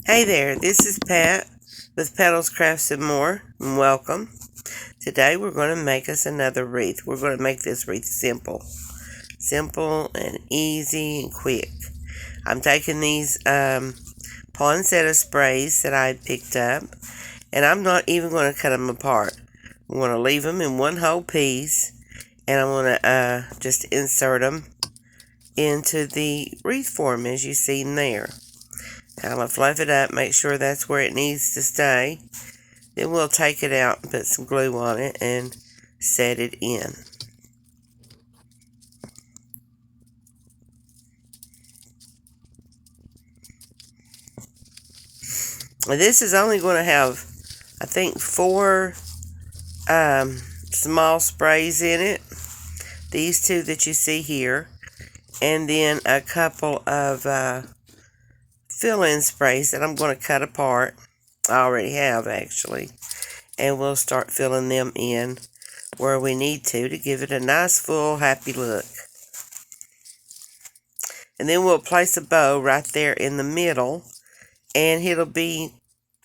Hey there, this is Pat with Petals, Crafts, and More, and welcome. Today we're going to make us another wreath. We're going to make this wreath simple. Simple and easy and quick. I'm taking these poinsettia sprays that I picked up, and I'm not even going to cut them apart. I'm going to leave them in one whole piece, and I'm going to just insert them into the wreath form as you see in there. Kind of fluff it up, make sure that's where it needs to stay. Then we'll take it out and put some glue on it and set it in. And this is only going to have, I think, 4 small sprays in it. These 2 that you see here. And then a couple of fill-in sprays that I'm going to cut apart. I already have, actually. And we'll start filling them in where we need to give it a nice, full, happy look. And then we'll place a bow right there in the middle, and it'll be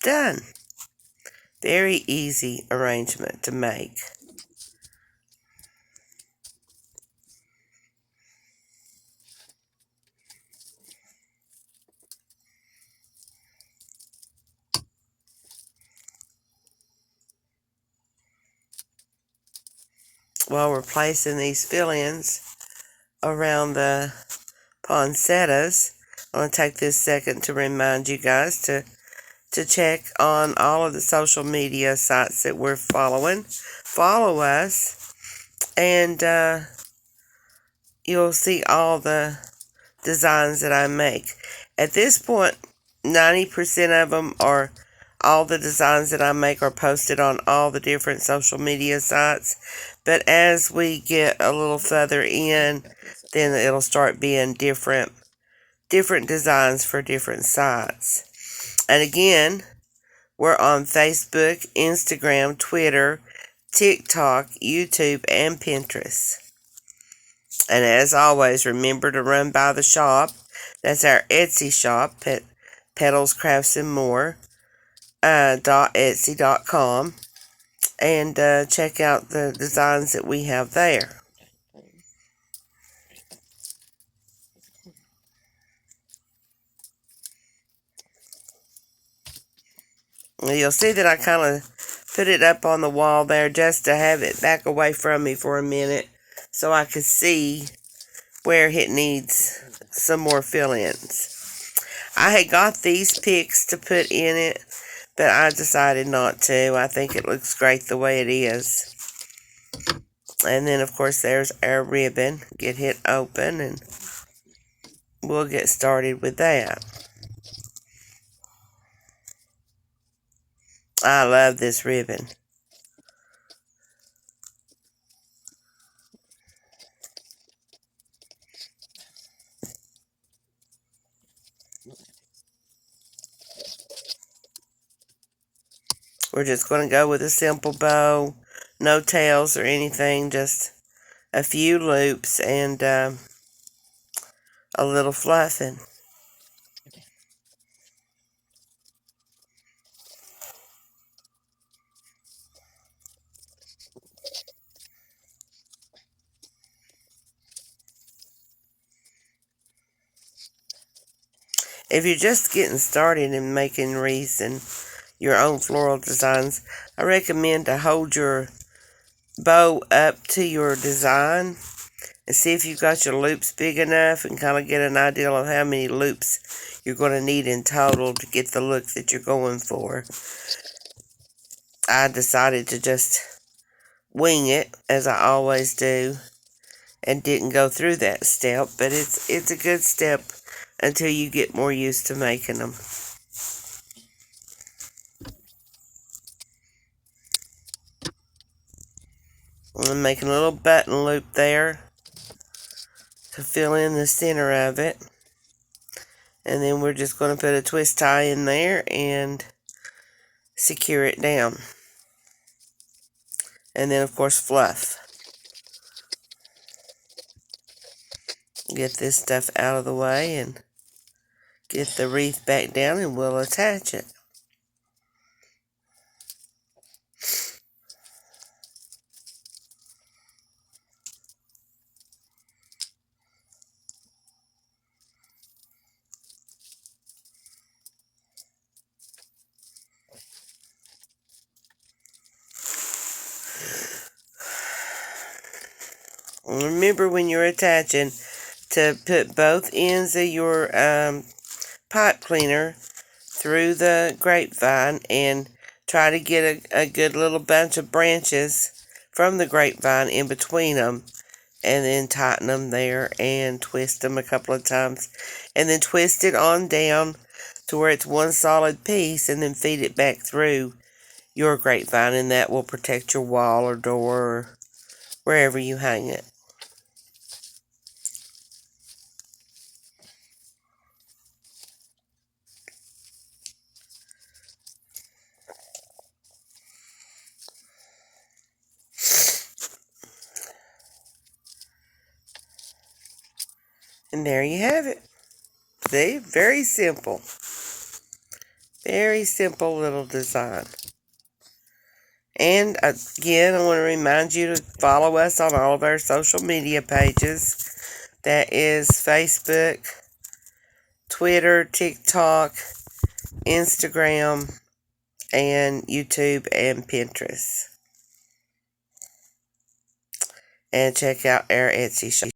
done. Very easy arrangement to make. While we're placing these fill-ins around the poinsettias, I'm going to take this second to remind you guys to check on all of the social media sites that we're following. Follow us, and you'll see all the designs that I make. At this point, 90% of them are all the designs that I make are posted on all the different social media sites. But as we get a little further in, then it'll start being different designs for different sites. And again, we're on Facebook, Instagram, Twitter, TikTok, YouTube, and Pinterest. And as always, remember to run by the shop. That's our Etsy shop, Petals, Crafts, and More, .etsy.com. And check out the designs that we have there. You'll see that I kind of put it up on the wall there just to have it back away from me for a minute so I could see where it needs some more fill-ins. I had got these picks to put in it, but I decided not to. I think it looks great the way it is. And then, of course, there's our ribbon. Get it open, and we'll get started with that. I love this ribbon. We're just going to go with a simple bow, no tails or anything, just a few loops and a little fluffing. If you're just getting started in making wreaths and your own floral designs, I recommend to hold your bow up to your design and see if you've got your loops big enough and kind of get an idea of how many loops you're going to need in total to get the look that you're going for. I decided to just wing it, as I always do, and didn't go through that step, but it's a good step until you get more used to making them. I'm making a little button loop there to fill in the center of it. And then we're just going to put a twist tie in there and secure it down. And then, of course, fluff. Get this stuff out of the way and get the wreath back down and we'll attach it. Remember when you're attaching to put both ends of your pipe cleaner through the grapevine and try to get a good little bunch of branches from the grapevine in between them, and then tighten them there and twist them a couple of times, and then twist it on down to where it's one solid piece, and then feed it back through your grapevine, and that will protect your wall or door or wherever you hang it. And there you have it. See? Very simple. Very simple little design. And again, I want to remind you to follow us on all of our social media pages. That is Facebook, Twitter, TikTok, Instagram, and YouTube and Pinterest. And check out our Etsy shop.